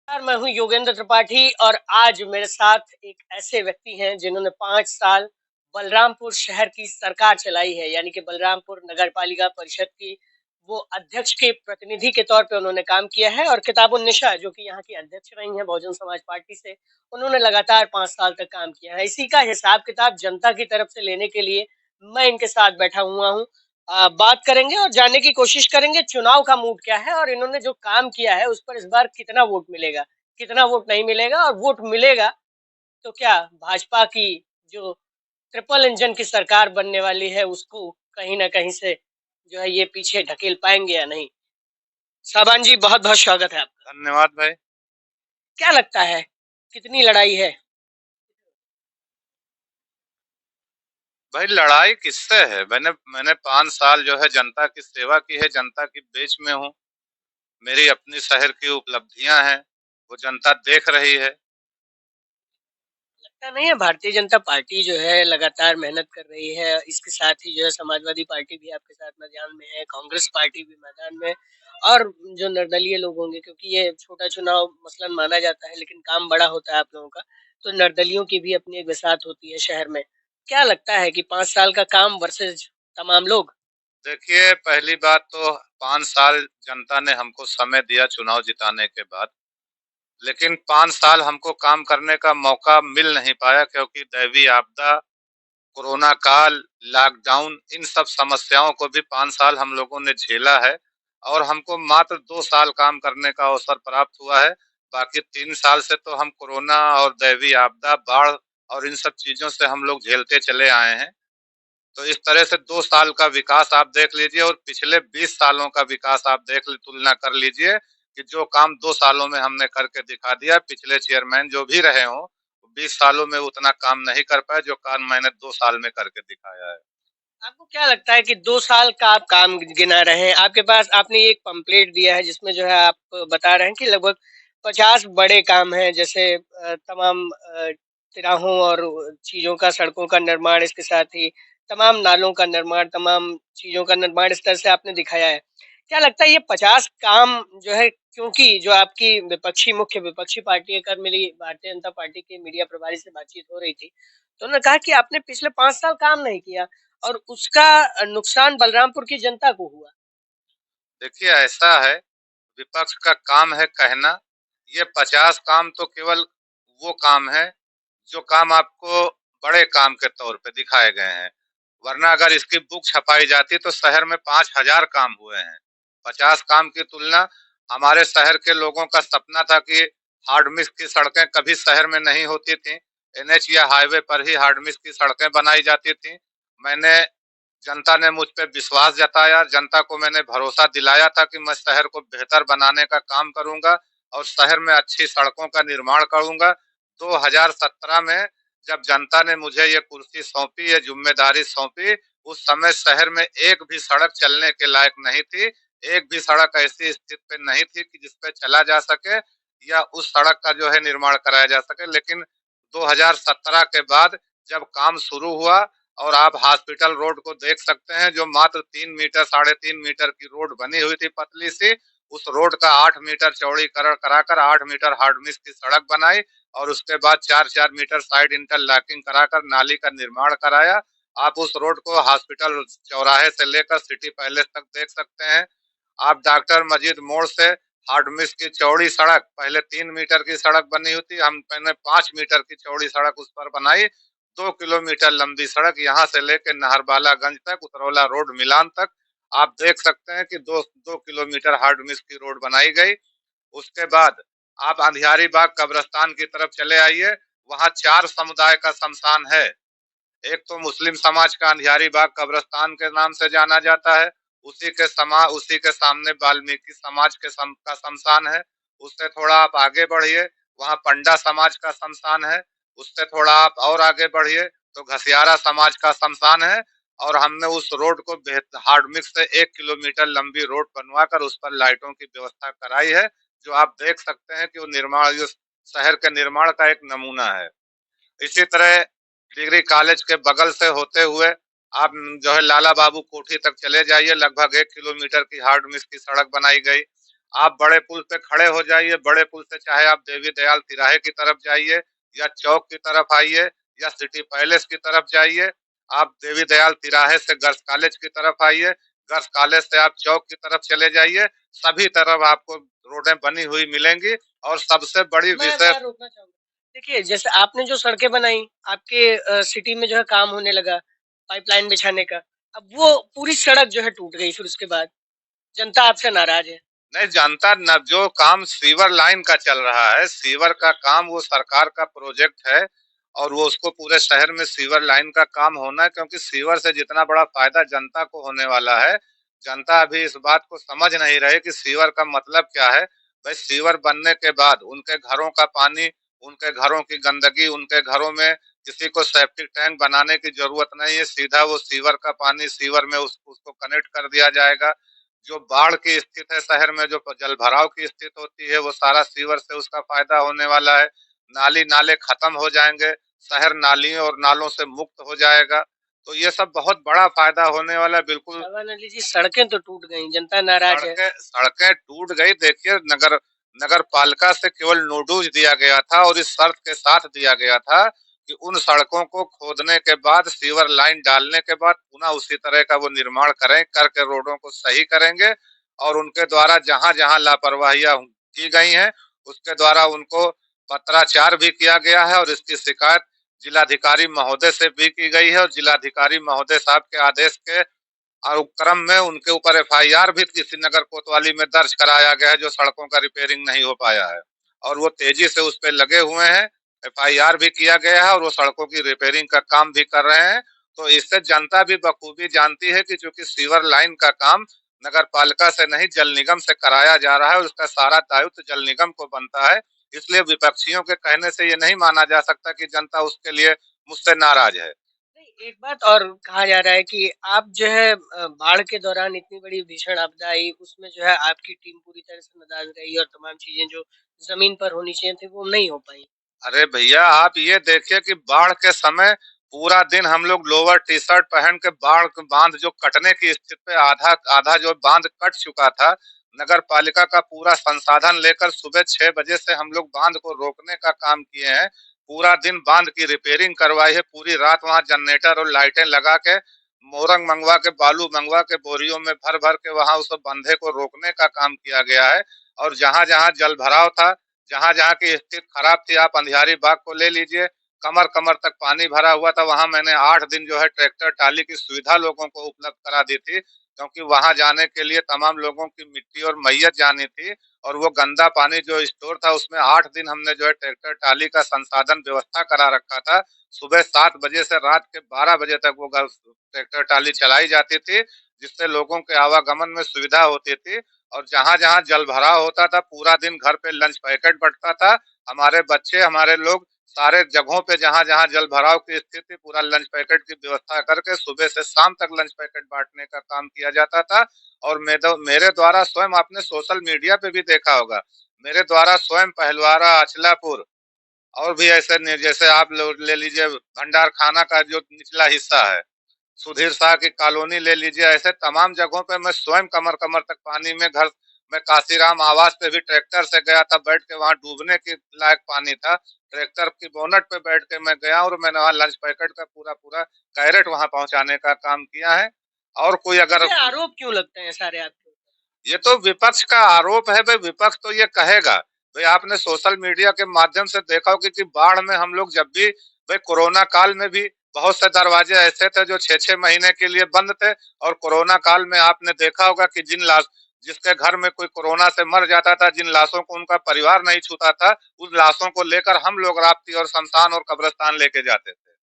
मैं हूं योगेंद्र त्रिपाठी और आज मेरे साथ एक ऐसे व्यक्ति हैं जिन्होंने 5 साल बलरामपुर शहर की सरकार चलाई है, यानी कि बलरामपुर नगर पालिका परिषद की वो अध्यक्ष के प्रतिनिधि के तौर पे उन्होंने काम किया है। और किताबुन निशा जो कि यहाँ की अध्यक्ष रही हैं बहुजन समाज पार्टी से, उन्होंने लगातार 5 साल तक काम किया है। इसी का हिसाब किताब जनता की तरफ से लेने के लिए मैं इनके साथ बैठा हुआ हूँ। बात करेंगे और जानने की कोशिश करेंगे चुनाव का मूड क्या है और इन्होंने जो काम किया है उस पर इस बार कितना वोट मिलेगा, कितना वोट नहीं मिलेगा, और वोट मिलेगा तो क्या भाजपा की जो ट्रिपल इंजन की सरकार बनने वाली है उसको कहीं ना कहीं से जो है ये पीछे ढकेल पाएंगे या नहीं। साबान जी, बहुत बहुत स्वागत है आपका। धन्यवाद भाई। क्या लगता है कितनी लड़ाई है? भाई लड़ाई किससे है? मैंने मैंने 5 साल जो है जनता की सेवा की है, जनता की बीच में हूँ। मेरी अपनी शहर की उपलब्धियां हैं, वो जनता देख रही है। लगता नहीं है भारतीय जनता पार्टी जो है लगातार मेहनत कर रही है, इसके साथ ही जो है समाजवादी पार्टी भी आपके साथ मैदान में है, कांग्रेस पार्टी भी मैदान में है, और जो निर्दलीय लोग होंगे, क्योंकि ये छोटा चुनाव मसलन माना जाता है लेकिन काम बड़ा होता है आप लोगों का, तो निर्दलियों की भी अपनी एक बिसात होती है शहर में। क्या लगता है कि 5 साल का काम वर्सेज तमाम लोग? देखिए, पहली बात तो 5 साल जनता ने हमको समय दिया चुनाव जिताने के बाद, लेकिन 5 साल हमको काम करने का मौका मिल नहीं पाया क्योंकि दैवीय आपदा, कोरोना काल, लॉकडाउन, इन सब समस्याओं को भी 5 साल हम लोगों ने झेला है और हमको मात्र 2 साल काम करने का अवसर प्राप्त हुआ है। बाकी 3 साल से तो हम कोरोना और दैवीय आपदा, बाढ़ और इन सब चीजों से हम लोग झेलते चले आए हैं। तो इस तरह से 2 साल का विकास आप देख लीजिए और पिछले 20 सालों का विकास आप देख तुलना कर लीजिए कि जो काम 2 सालों में हमने करके दिखा दिया, पिछले चेयरमैन जो भी रहे हों 20 सालों में उतना काम नहीं कर पाए जो काम मैंने 2 साल में करके दिखाया है। आपको क्या लगता है कि 2 साल का आप काम गिना रहे हैं, आपके पास आपने एक पंपलेट दिया है जिसमें जो है आप बता रहे हैं कि लगभग 50 बड़े काम हैं, जैसे तमाम तिराहों और चीजों का, सड़कों का निर्माण, इसके साथ ही तमाम नालों का निर्माण, तमाम चीजों का निर्माण, इस तरह से आपने दिखाया है। क्या लगता है ये 50 काम जो है, क्योंकि जो आपकी मुख्य विपक्षी पार्टी है, कल मेरी भारतीय जनता पार्टी के मीडिया प्रभारी से बातचीत हो रही थी, तो उन्होंने कहा कि आपने पिछले 5 साल काम नहीं किया और उसका नुकसान बलरामपुर की जनता को हुआ। देखिए ऐसा है, विपक्ष का काम है कहना। ये 50 काम तो केवल वो काम है जो काम आपको बड़े काम के तौर पे दिखाए गए हैं, वरना अगर इसकी बुक छपाई जाती तो शहर में 5,000 काम हुए हैं। 50 काम की तुलना, हमारे शहर के लोगों का सपना था कि हार्ड मिक्स की सड़कें कभी शहर में नहीं होती थी, एनएच या हाईवे पर ही हार्ड मिक्स की सड़कें बनाई जाती थी। मैंने, जनता ने मुझ पे विश्वास जताया, जनता को मैंने भरोसा दिलाया था कि मैं शहर को बेहतर बनाने का काम करूंगा और शहर में अच्छी सड़कों का निर्माण करूंगा। 2017 में जब जनता ने मुझे ये कुर्सी सौंपी, ये जिम्मेदारी सौंपी, उस समय शहर में एक भी सड़क चलने के लायक नहीं थी। एक भी सड़क ऐसी स्थिति पे नहीं थी कि जिसपे चला जा सके या उस सड़क का जो है निर्माण कराया जा सके। लेकिन 2017 के बाद जब काम शुरू हुआ और आप हॉस्पिटल रोड को देख सकते हैं, जो मात्र 3 मीटर, 3.5 मीटर की रोड बनी हुई थी पतली सी, उस रोड का 8 मीटर चौड़ीकरण कराकर 8 मीटर हार्ड मिक्स की सड़क बनाई और उसके बाद 4-4 मीटर साइड इंटरलॉकिंग कराकर नाली का निर्माण कराया। आप उस रोड को हॉस्पिटल चौराहे से लेकर सिटी पैलेस तक देख सकते हैं। आप डॉक्टर मजीद मोड़ से हार्ड मिक्स की चौड़ी सड़क, पहले 3 मीटर की सड़क बनी हुई थी, हम पहले 5 मीटर की चौड़ी सड़क उस पर बनाई। 2 किलोमीटर लंबी सड़क यहाँ से लेकर नहरबालागंज तक, उतरौला रोड मिलान तक आप देख सकते हैं कि 2 2 किलोमीटर हार्ड मिक्स की रोड बनाई गई। उसके बाद आप अंधियारी बाग कब्रिस्तान की तरफ चले आइए, वहां 4 समुदाय का शमशान है। एक तो मुस्लिम समाज का अंधियारी बाग कब्रिस्तान के नाम से जाना जाता है, उसी के सामने वाल्मीकि समाज का शमशान है। उससे थोड़ा आप आगे बढ़िए, वहाँ पंडा समाज का शमशान है। उससे थोड़ा आप और आगे बढ़िए तो घसियारा समाज का शमशान है। और हमने उस रोड को हार्ड मिक्स से 1 किलोमीटर लंबी रोड बनवा कर उस पर लाइटों की व्यवस्था कराई है, जो आप देख सकते हैं कि वो निर्माण, शहर के निर्माण का एक नमूना है। इसी तरह डिग्री कॉलेज के बगल से होते हुए आप जो है लाला बाबू कोठी तक चले जाइए, लगभग 1 किलोमीटर की हार्ड मिक्स की सड़क बनाई गई। आप बड़े पुल पे खड़े हो जाइए, बड़े पुल से चाहे आप देवी दयाल तिराहे की तरफ जाइए या चौक की तरफ आइए या सिटी पैलेस की तरफ जाइए, आप देवी दयाल तिराहे से गर्ल्स कॉलेज की तरफ आइए, गर्ल्स कॉलेज से आप चौक की तरफ चले जाइए, सभी तरफ आपको रोडें बनी हुई मिलेंगी। और सबसे बड़ी मैं विशेष, वहाँ रोकना चाहूंगा। देखिए, जैसे आपने जो सड़कें बनाई, आपके सिटी में जो है काम होने लगा पाइपलाइन बिछाने का, अब वो पूरी सड़क जो है टूट गई, फिर उसके बाद जनता आपसे नाराज है। नहीं जानता न, जो काम सीवर लाइन का चल रहा है, सीवर का काम वो सरकार का प्रोजेक्ट है और वो उसको पूरे शहर में सीवर लाइन का काम होना है, क्योंकि सीवर से जितना बड़ा फायदा जनता को होने वाला है, जनता अभी इस बात को समझ नहीं रही कि सीवर का मतलब क्या है। भाई सीवर बनने के बाद उनके घरों का पानी, उनके घरों की गंदगी, उनके घरों में किसी को सेप्टिक टैंक बनाने की जरूरत नहीं है, सीधा वो सीवर का पानी सीवर में उसको कनेक्ट कर दिया जाएगा। जो बाढ़ की स्थिति है शहर में, जो जल भराव की स्थिति होती है, वो सारा सीवर से उसका फायदा होने वाला है। नाली नाले खत्म हो जाएंगे, शहर नालियों और नालों से मुक्त हो जाएगा। तो ये सब बहुत बड़ा फायदा होने वाला है। बिल्कुल शबाना अली जी, सड़कें तो टूट गई, जनता नाराज है। सड़कें सड़कें टूट गई। देखिए, नगर नगर पालिका से केवल नोटिस दिया गया था और इस शर्त के साथ दिया गया था कि उन सड़कों को खोदने के बाद, सीवर लाइन डालने के बाद पुनः उसी तरह का वो निर्माण करें, करके रोडों को सही करेंगे। और उनके द्वारा जहां जहां लापरवाहियां की गई हैं, उसके द्वारा उनको पत्राचार भी किया गया है और इसकी शिकायत जिलाधिकारी महोदय से भी की गई है और जिलाधिकारी महोदय साहब के आदेश के और क्रम में उनके ऊपर एफआईआर भी किसी नगर कोतवाली में दर्ज कराया गया है, जो सड़कों का रिपेयरिंग नहीं हो पाया है और वो तेजी से उस पर लगे हुए हैं। एफआईआर भी किया गया है और वो सड़कों की रिपेयरिंग का काम भी कर रहे हैं। तो इससे जनता भी बखूबी जानती है कि चूंकि सीवर लाइन का काम नगर पालिका से नहीं, जल निगम से कराया जा रहा है और उसका सारा दायित्व जल निगम को बनता है। इसलिए विपक्षियों के कहने से ये नहीं माना जा सकता कि जनता उसके लिए मुझसे नाराज है। नहीं, एक बात और कहा जा रहा है कि आप जो है बाढ़ के दौरान इतनी बड़ी भीषण आपदा आई, उसमें जो है आपकी टीम पूरी तरह से नाराज रही और तमाम चीजें जो जमीन पर होनी चाहिए थी वो नहीं हो पाई। अरे भैया, आप ये देखिए कि बाढ़ के समय पूरा दिन हम लोग लोअर टी शर्ट पहन के बाढ़ बांध जो कटने की स्थिति पे, आधा आधा जो बांध कट चुका था, नगर पालिका का पूरा संसाधन लेकर सुबह 6 बजे से हम लोग बांध को रोकने का काम किए हैं। पूरा दिन बांध की रिपेयरिंग करवाई है, पूरी रात वहां जनरेटर और लाइटें लगा के, मोरंग मंगवा के, बालू मंगवा के, बोरियों में भर भर के वहां उस बंधे को रोकने का काम किया गया है। और जहां जहां जल भराव था, जहां जहां की स्थिति खराब थी, आप अंधियारी बाग को ले लीजिए, कमर कमर तक पानी भरा हुआ था, वहां मैंने 8 दिन जो है ट्रैक्टर टाली की सुविधा लोगों को उपलब्ध करा दी थी, क्योंकि वहां जाने के लिए तमाम लोगों की मिट्टी और मैयत जानी थी। और वो गंदा पानी जो स्टोर था, उसमें 8 दिन हमने जो है ट्रैक्टर टाली का संसाधन व्यवस्था करा रखा था। सुबह 7 बजे से रात के 12 बजे तक वो ट्रैक्टर टाली चलाई जाती थी, जिससे लोगों के आवागमन में सुविधा होती थी। और जहां जहां जल भराव होता था, पूरा दिन घर पे लंच पैकेट बंटता था। हमारे बच्चे, हमारे लोग सारे जगहों पे जहां जहां जल भराव की स्थिति, पूरा लंच पैकेट की व्यवस्था करके सुबह से शाम तक लंच पैकेट बांटने का काम किया जाता था। और मेरे द्वारा स्वयं, आपने सोशल मीडिया पे भी देखा होगा, मेरे द्वारा स्वयं पहलवारा, अचलापुर और भी ऐसे, जैसे आप लोग ले लीजिए भंडार खाना का जो निचला हिस्सा है, सुधीर शाह की कॉलोनी ले लीजिए, ऐसे तमाम जगहों पे मैं स्वयं कमर कमर तक पानी में, घर मैं काशीराम आवास पे भी ट्रैक्टर से गया था, बैठ के वहां डूबने के लायक पानी था, ट्रैक्टर की बोनट पे बैठ के मैं गया और मैंने वहां लंच पैकेट का पूरा पूरा कैरेट वहां पहुंचाने का काम किया है। और कोई अगर, ये आरोप क्यों लगते हैं सारे आपके ऊपर? ये तो विपक्ष का आरोप है भाई, विपक्ष तो ये कहेगा। भाई आपने सोशल मीडिया के माध्यम से देखा होगा कि बाढ़ में हम लोग जब भी, भाई कोरोना काल में भी बहुत से दरवाजे ऐसे थे जो 6 6 महीने के लिए बंद थे। और कोरोना काल में आपने देखा होगा कि जिसके घर में कोई कोरोना से मर जाता था, जिन लाशों को उनका परिवार नहीं छूता था, उस लाशों को लेकर हम लोग राप्ती और शमशान और कब्रिस्तान लेके जाते थे।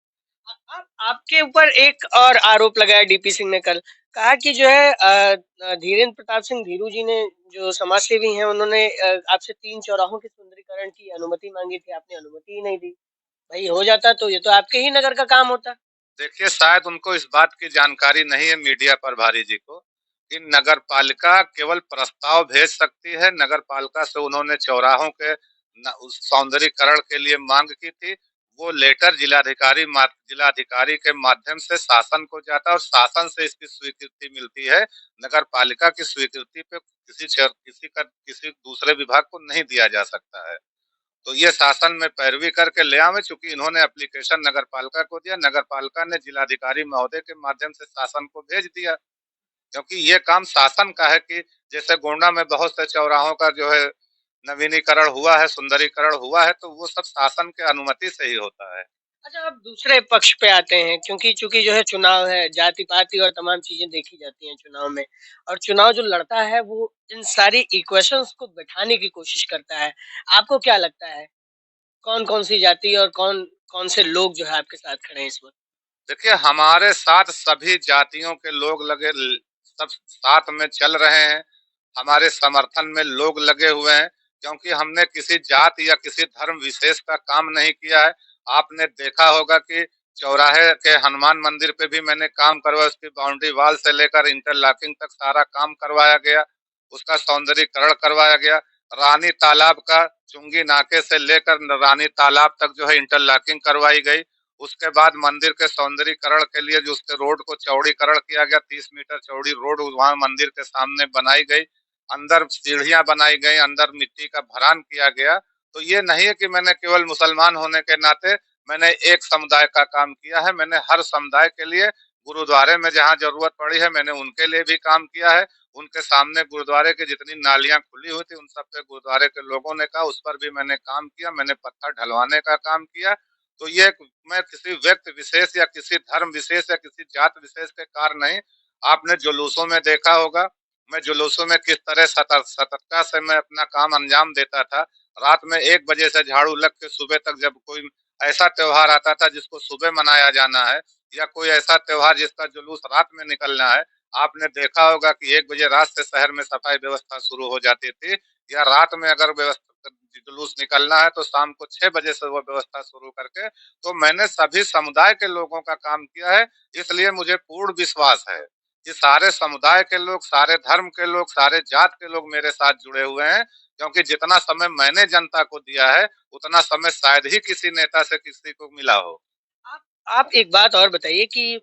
आपके ऊपर एक और आरोप लगाया डीपी सिंह ने कल, कहा कि जो है धीरेन्द्र प्रताप सिंह धीरू जी ने, जो समाज सेवी हैं, उन्होंने आपसे 3 चौराहों के सुंदरीकरण की अनुमति मांगी थी, आपने अनुमति ही नहीं दी। भाई हो जाता तो ये तो आपके ही नगर का काम होता। देखिए, शायद उनको इस बात की जानकारी नहीं है, मीडिया प्रभारी जी को, कि नगर पालिका केवल प्रस्ताव भेज सकती है। नगर पालिका से उन्होंने चौराहों के उस सौंदर्यीकरण के लिए मांग की थी। वो लेटर जिलाधिकारी के माध्यम से शासन को जाता है और शासन से इसकी स्वीकृति मिलती है। नगर पालिका की स्वीकृति पे किसी दूसरे विभाग को नहीं दिया जा सकता है। तो ये शासन में पैरवी करके ले आवे, चूंकि इन्होंने एप्लीकेशन नगर पालिका को दिया, नगर पालिका ने जिलाधिकारी महोदय के माध्यम से शासन को भेज दिया, क्योंकि ये काम शासन का है कि जैसे गोंडा में बहुत से चौराहों का जो है नवीनीकरण हुआ है, सुंदरीकरण हुआ है, तो वो सब शासन के अनुमति से ही होता है। अच्छा, अब दूसरे पक्ष पे आते हैं, क्योंकि चूंकि जो है चुनाव है, जाति पाति और तमाम चीजें देखी जाती हैं चुनाव में, और चुनाव जो लड़ता है वो इन सारी इक्वेशंस को बैठाने की कोशिश करता है। आपको क्या लगता है, कौन कौन सी जाति और कौन कौन से लोग जो है आपके साथ खड़े हैं इस वक्त? देखिए, हमारे साथ सभी जातियों के लोग लगे, सब साथ में चल रहे हैं, हमारे समर्थन में लोग लगे हुए हैं, क्योंकि हमने किसी जात या किसी धर्म विशेष का काम नहीं किया है। आपने देखा होगा कि चौराहे के हनुमान मंदिर पे भी मैंने काम करवाया, उसकी बाउंड्री वाल से लेकर इंटरलॉकिंग तक सारा काम करवाया गया, उसका सौंदर्यीकरण करवाया गया। रानी तालाब का चुंगी नाके से लेकर रानी तालाब तक जो है इंटरलॉकिंग करवाई गई। उसके बाद मंदिर के सौंदर्यीकरण के लिए जो उसके रोड को चौड़ीकरण किया गया, 30 मीटर चौड़ी रोड वहां मंदिर के सामने बनाई गई, अंदर सीढ़ियां बनाई गई, अंदर मिट्टी का भरान किया गया। तो ये नहीं है कि मैंने केवल मुसलमान होने के नाते मैंने एक समुदाय का काम किया है, मैंने हर समुदाय के लिए गुरुद्वारे में जहाँ जरूरत पड़ी है मैंने उनके लिए भी काम किया है। उनके सामने गुरुद्वारे की जितनी नालियां खुली हुई थी उन सब पे गुरुद्वारे के लोगों ने कहा, उस पर भी मैंने काम किया, मैंने पत्थर ढलवाने का काम किया। तो ये मैं किसी व्यक्ति विशेष या किसी धर्म विशेष या किसी जात विशेष के कारण नहीं। आपने जुलूसों में देखा होगा, मैं जुलूसों में किस तरह सतर्कता से मैं अपना काम अंजाम देता था। रात में 1 बजे से झाड़ू लग के सुबह तक, जब कोई ऐसा त्योहार आता था जिसको सुबह मनाया जाना है, या कोई ऐसा त्योहार जिसका जुलूस रात में निकलना है, आपने देखा होगा कि 1 बजे रात से शहर में सफाई व्यवस्था शुरू हो जाती थी, या रात में अगर व्यवस्था जुलूस निकलना है तो शाम को 6 बजे से वो व्यवस्था शुरू करके। तो मैंने सभी समुदाय के लोगों का काम किया है, इसलिए मुझे पूर्ण विश्वास है कि सारे समुदाय के लोग, सारे धर्म के लोग, सारे जात के लोग मेरे साथ जुड़े हुए हैं, क्योंकि जितना समय मैंने जनता को दिया है उतना समय शायद ही किसी नेता से किसी को मिला हो। आप आप एक बात और बताइए कि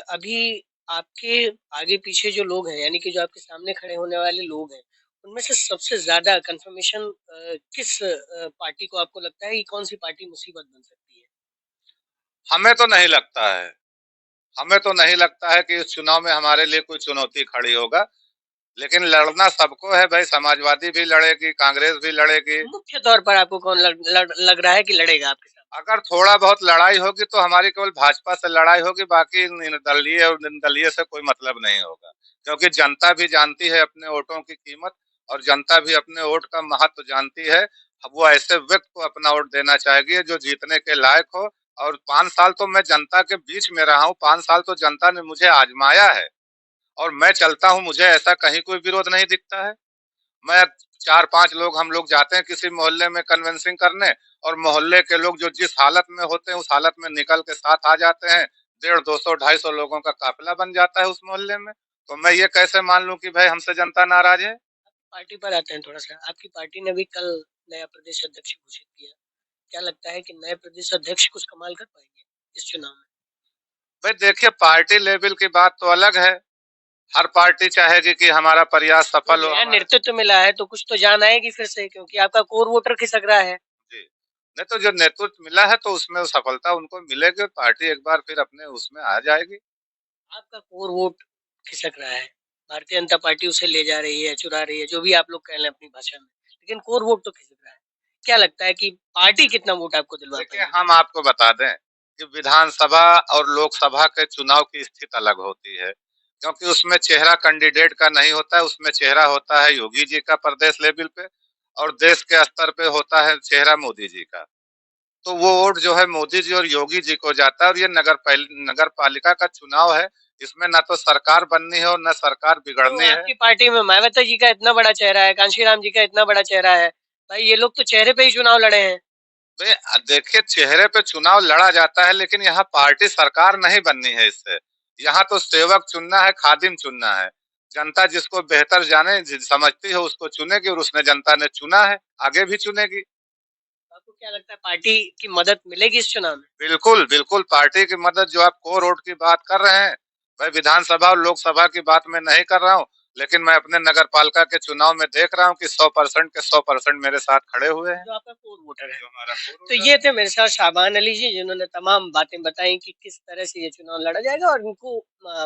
अभी आपके आगे पीछे जो लोग हैं, यानी कि जो आपके सामने खड़े होने वाले लोग हैं, उनमें से सबसे ज्यादा कंफर्मेशन किस पार्टी को आपको लगता है कि कौन सी पार्टी मुसीबत बन सकती है? हमें तो नहीं लगता है, हमें तो नहीं लगता है कि इस चुनाव में हमारे लिए कोई चुनौती खड़ी होगा, लेकिन लड़ना सबको है भाई, समाजवादी भी लड़ेगी, कांग्रेस भी लड़ेगी। मुख्य तौर पर आपको कौन लग रहा है कि लड़ेगा आपके साथ? अगर थोड़ा बहुत लड़ाई होगी तो हमारी केवल भाजपा से लड़ाई होगी, बाकी निर्दलीय और निर्दलीय से कोई मतलब नहीं होगा, क्योंकि जनता भी जानती है अपने वोटों की कीमत, और जनता भी अपने वोट का महत्व जानती है। अब वो ऐसे व्यक्ति को अपना वोट देना चाहेगी जो जीतने के लायक हो। और 5 साल तो मैं जनता के बीच में रहा हूँ, 5 साल तो जनता ने मुझे आजमाया है, और मैं चलता हूँ, मुझे ऐसा कहीं कोई विरोध नहीं दिखता है। मैं 4-5 लोग, हम लोग जाते हैं किसी मोहल्ले में कन्वेंसिंग करने, और मोहल्ले के लोग जो जिस हालत में होते हैं उस हालत में निकल के साथ आ जाते हैं। 150-200-250 लोगों का काफिला बन जाता है उस मोहल्ले में। तो मैं ये कैसे मान लूं कि भाई हमसे जनता नाराज है। पार्टी पर आते हैं थोड़ा सा। आपकी पार्टी ने भी कल नया प्रदेश अध्यक्ष घोषित किया। क्या लगता है कि नए प्रदेश अध्यक्ष कुछ कमाल कर पाएंगे इस चुनाव में? भाई देखिए, पार्टी लेवल की बात तो अलग है, हर पार्टी चाहेगी कि हमारा प्रयास तो सफल हो। नया नेतृत्व मिला है तो कुछ तो जान आएगी फिर से, क्योंकि आपका कोर वोटर खिसक रहा है। जी, नहीं तो जो नेतृत्व मिला है तो उसमें सफलता उनको मिलेगी, पार्टी एक बार फिर अपने उसमें आ जाएगी। आपका कोर वोट खिसक रहा है, भारतीय जनता पार्टी उसे ले जा रही है, चुरा रही है, जो भी आप लोग कह लें अपनी भाषा में, लेकिन कोर वोट तो खिसक रहा है। क्या लगता है कि पार्टी कितना वोट आपको दिलवा देखिए, पाएगी? हम आपको बता दें कि विधानसभा और लोकसभा के चुनाव की स्थिति अलग होती है, क्योंकि उसमें चेहरा कैंडिडेट का नहीं होता है, उसमें चेहरा होता है योगी जी का प्रदेश लेवल पे, और देश के स्तर पे होता है चेहरा मोदी जी का। तो वो वोट जो है मोदी जी और योगी जी को जाता है, और ये नगर पालिका का चुनाव है, इसमें ना तो सरकार बननी है और न सरकार तो बिगड़नी है। आपकी पार्टी में मायावती जी का इतना बड़ा चेहरा है, कांशीराम जी का इतना बड़ा चेहरा है, भाई ये लोग तो चेहरे पे ही चुनाव लड़े हैं। देखिए, चेहरे पे चुनाव लड़ा जाता है, लेकिन यहाँ पार्टी सरकार नहीं बननी है इससे। यहाँ तो सेवक चुनना है, खादिम चुनना है। जनता जिसको बेहतर जाने समझती है उसको चुनेगी, और उसने जनता ने चुना है, आगे भी चुनेगी। आपको क्या लगता है, पार्टी की मदद मिलेगी इस चुनाव में? बिल्कुल बिल्कुल, पार्टी की मदद, जो आप कोर वोट की बात कर रहे हैं, मैं विधानसभा और लोकसभा की बात में नहीं कर रहा हूँ, लेकिन मैं अपने नगर पालिका के चुनाव में देख रहा हूँ कि 100% के 100% मेरे साथ खड़े हुए हैं। जो आपका कोर वोटर है। जो हमारा तो ये थे मेरे साथ शाबान अली जी, जिन्होंने तमाम बातें बताई कि किस तरह से ये चुनाव लड़ा जाएगा, और उनको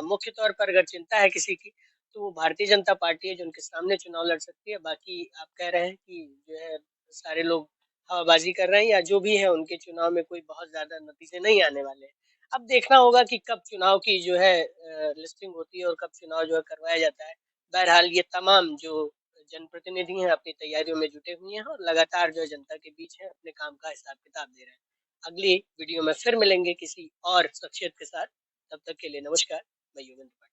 मुख्य तौर पर अगर चिंता है किसी की, तो वो भारतीय जनता पार्टी है जो उनके सामने चुनाव लड़ सकती है। बाकी आप कह रहे हैं कि जो है सारे लोग हवाबाजी कर रहे हैं, या जो भी है उनके चुनाव में कोई बहुत ज्यादा नतीजे नहीं आने वाले हैं। अब देखना होगा कि कब चुनाव की जो है लिस्टिंग होती है और कब चुनाव जो है करवाया जाता है। बहरहाल ये तमाम जो जनप्रतिनिधि हैं अपनी तैयारियों में जुटे हुए हैं और लगातार जो है जनता के बीच है अपने काम का हिसाब किताब दे रहे हैं। अगली वीडियो में फिर मिलेंगे किसी और शख्सियत के साथ। तब तक के लिए नमस्कार। मैं योगेंद्र पाटिल।